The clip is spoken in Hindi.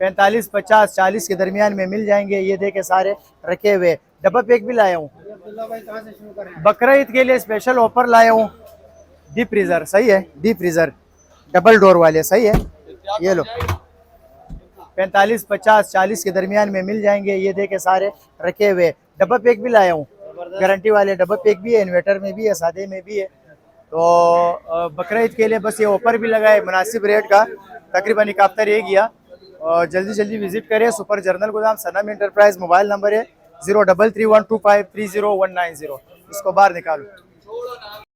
45, 50, 40 के दरमियान में मिल जाएंगे। ये देखे सारे रखे हुए। डब्बा पैक भी लाया हूँ, बकरा ईद के लिए स्पेशल ऑफर लाया हूँ। डीप फ्रीजर सही है, डीप फ्रीजर डबल डोर वाले सही है। ये लो 45, 50, 40 के दरमियान में मिल जाएंगे। ये देखे सारे रखे हुए। डब्बा पैक भी लाया हूँ, गारंटी वाले डब्बा पैक भी है, इन्वर्टर में भी है, सादे में भी है। तो बकरा ईद के लिए बस ये ऑफर भी लगा है मुनासिब रेट का। तकरीबन एक हफ्ता रह गया और जल्दी जल्दी विजिट करें। सुपर जर्नल गोदाम, सनम इंटरप्राइज। मोबाइल नंबर है 0331253019। इसको बाहर निकालो।